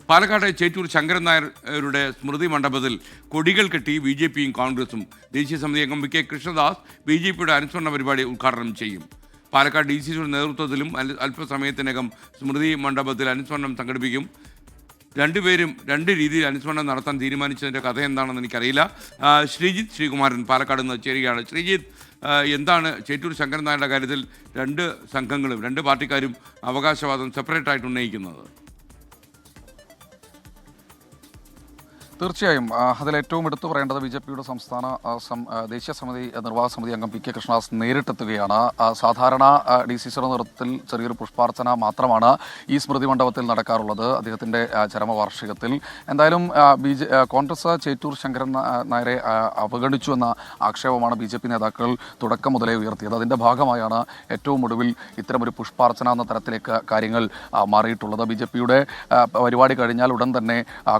പാലക്കാട് ചേറ്റൂർ ശങ്കരൻ നായരുടെ സ്മൃതി മണ്ഡപത്തിൽ കൊടികൾ കെട്ടി ബി.ജെ.പിയും കോൺഗ്രസും. ദേശീയ സമിതി അംഗം വി.കെ. കൃഷ്ണദാസ് ബി.ജെ.പിയുടെ അനുസ്മരണ പരിപാടി ഉദ്ഘാടനം ചെയ്യും. പാലക്കാട് ഡി.സി.സിയുടെ നേതൃത്വത്തിലും അല്പസമയത്തിനകം സ്മൃതി മണ്ഡപത്തിൽ അനുസ്മരണം സംഘടിപ്പിക്കും. രണ്ടുപേരും രണ്ട് രീതിയിൽ അനുസ്മരണം നടത്താൻ തീരുമാനിച്ചതിൻ്റെ കഥ എന്താണെന്ന് എനിക്കറിയില്ല. ശ്രീജിത്ത് ശ്രീകുമാരൻ പാലക്കാട് നിന്ന് ചേരുകയാണ്. ശ്രീജിത്ത്, എന്താണ് ചേറ്റൂർ ശങ്കരൻ നായരുടെ കാര്യത്തിൽ രണ്ട് സംഘങ്ങളും രണ്ട് പാർട്ടിക്കാരും അവകാശവാദം സെപ്പറേറ്റായിട്ട് ഉന്നയിക്കുന്നത്? തീർച്ചയായും അതിലേറ്റവും എടുത്തു പറയേണ്ടത് ബി.ജെ.പിയുടെ സംസ്ഥാന ദേശീയ സമിതി നിർവാഹക സമിതി അംഗം പി.കെ. കൃഷ്ണദാസ് നേരിട്ടെത്തുകയാണ്. സാധാരണ ഡി.സി.സിയുടെ നേതൃത്വത്തിൽ ചെറിയൊരു പുഷ്പാർച്ചന മാത്രമാണ് ഈ സ്മൃതി മണ്ഡപത്തിൽ നടക്കാറുള്ളത് അദ്ദേഹത്തിൻ്റെ ചരമവാർഷികത്തിൽ. എന്തായാലും കോൺഗ്രസ് ചേറ്റൂർ ശങ്കരൻ നായരെ അവഗണിച്ചു എന്ന ആക്ഷേപമാണ് ബി.ജെ.പി നേതാക്കൾ തുടക്കം മുതലേ ഉയർത്തിയത്. അതിൻ്റെ ഭാഗമായാണ് ഏറ്റവും ഒടുവിൽ ഇത്തരമൊരു പുഷ്പാർച്ചന എന്ന തരത്തിലേക്ക് കാര്യങ്ങൾ മാറിയിട്ടുള്ളത്. ബി.ജെ.പിയുടെ പരിപാടി കഴിഞ്ഞാൽ ഉടൻ തന്നെ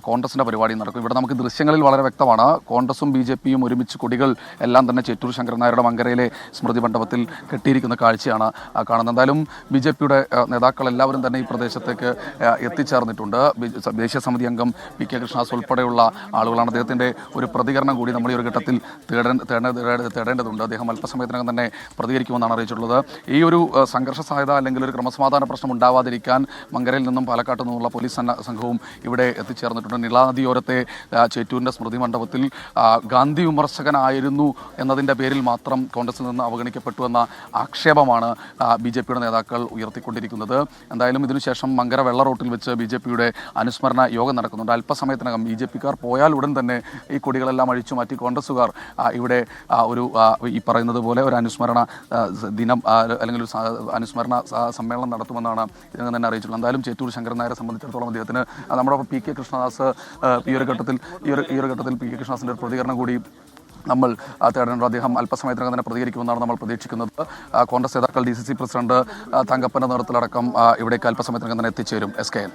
കോൺഗ്രസിൻ്റെ പരിപാടി നടക്കും. ഇവിടെ നമുക്ക് ദൃശ്യങ്ങളിൽ വളരെ വ്യക്തമാണ്. കോൺഗ്രസും ബി.ജെ.പിയും ഒരുമിച്ച് കൊടികൾ എല്ലാം തന്നെ ചേറ്റൂർ ശങ്കരൻ നായരുടെ മങ്കരയിലെ സ്മൃതി മണ്ഡപത്തിൽ കെട്ടിയിരിക്കുന്ന കാഴ്ചയാണ് കാണുന്നത്. എന്തായാലും ബി.ജെ.പിയുടെ നേതാക്കൾ എല്ലാവരും തന്നെ ഈ പ്രദേശത്തേക്ക് എത്തിച്ചേർന്നിട്ടുണ്ട്. ദേശീയ സമിതി അംഗം പി.കെ. കൃഷ്ണദാസ് ഉൾപ്പെടെയുള്ള ആളുകളാണ്. അദ്ദേഹത്തിൻ്റെ ഒരു പ്രതികരണം കൂടി നമ്മൾ ഈ ഒരു ഘട്ടത്തിൽ തേടേണ്ടതുണ്ട്. അദ്ദേഹം അല്പസമയത്തിനകം തന്നെ പ്രതികരിക്കുമെന്നാണ് അറിയിച്ചിട്ടുള്ളത്. ഈ ഒരു സംഘർഷ സാധ്യത അല്ലെങ്കിൽ ഒരു ക്രമസമാധാന പ്രശ്നം ഉണ്ടാവാതിരിക്കാൻ മങ്കരയിൽ നിന്നും പാലക്കാട്ട് നിന്നുള്ള പോലീസ് സംഘവും ഇവിടെ എത്തിച്ചേർന്നിട്ടുണ്ട്. നിളാനദിയോരത്തെ ചേറ്റൂരിൻ്റെ സ്മൃതി മണ്ഡപത്തിൽ ഗാന്ധി വിമർശകനായിരുന്നു എന്നതിൻ്റെ പേരിൽ മാത്രം കോൺഗ്രസിൽ നിന്ന് അവഗണിക്കപ്പെട്ടു എന്ന ആക്ഷേപമാണ് ബി.ജെ.പിയുടെ നേതാക്കൾ ഉയർത്തിക്കൊണ്ടിരിക്കുന്നത്. എന്തായാലും ഇതിനുശേഷം മങ്കര വെള്ള റോട്ടിൽ വെച്ച് ബി.ജെ.പിയുടെ അനുസ്മരണ യോഗം നടക്കുന്നുണ്ട്. അല്പസമയത്തിനകം ബി.ജെ.പിക്കാർ പോയാൽ ഉടൻ തന്നെ ഈ കൊടികളെല്ലാം അഴിച്ചു മാറ്റി കോൺഗ്രസുകാർ ഇവിടെ ഒരു ഈ പറയുന്നത് പോലെ ഒരു അനുസ്മരണ ദിനം അല്ലെങ്കിൽ ഒരു അനുസ്മരണ സമ്മേളനം നടത്തുമെന്നാണ് ഇതിനകം തന്നെ അറിയിച്ചിട്ടുള്ളത്. എന്തായാലും ചേറ്റൂർ ശങ്കരൻ നായരെ സംബന്ധിച്ചിടത്തോളം അദ്ദേഹത്തിന് നമ്മുടെ പി.കെ. കൃഷ്ണദാസ് ഈ ഒരു ഘട്ടത്തിൽ പി.കെ. കൃഷ്ണദാസിൻ്റെ ഒരു പ്രതികരണം കൂടി നമ്മൾ തേടേണ്ടത്. അദ്ദേഹം അല്പസമയത്തിനകം തന്നെ പ്രതികരിക്കുമെന്നാണ് നമ്മൾ പ്രതീക്ഷിക്കുന്നത്. കോൺഗ്രസ് നേതാക്കൾ ഡി.സി.സി പ്രസിഡന്റ് തങ്കപ്പൻ്റെ നേതൃത്വത്തിലടക്കം ഇവിടേക്ക് അല്പസമയത്തിനകം തന്നെ എത്തിച്ചേരും. SKN.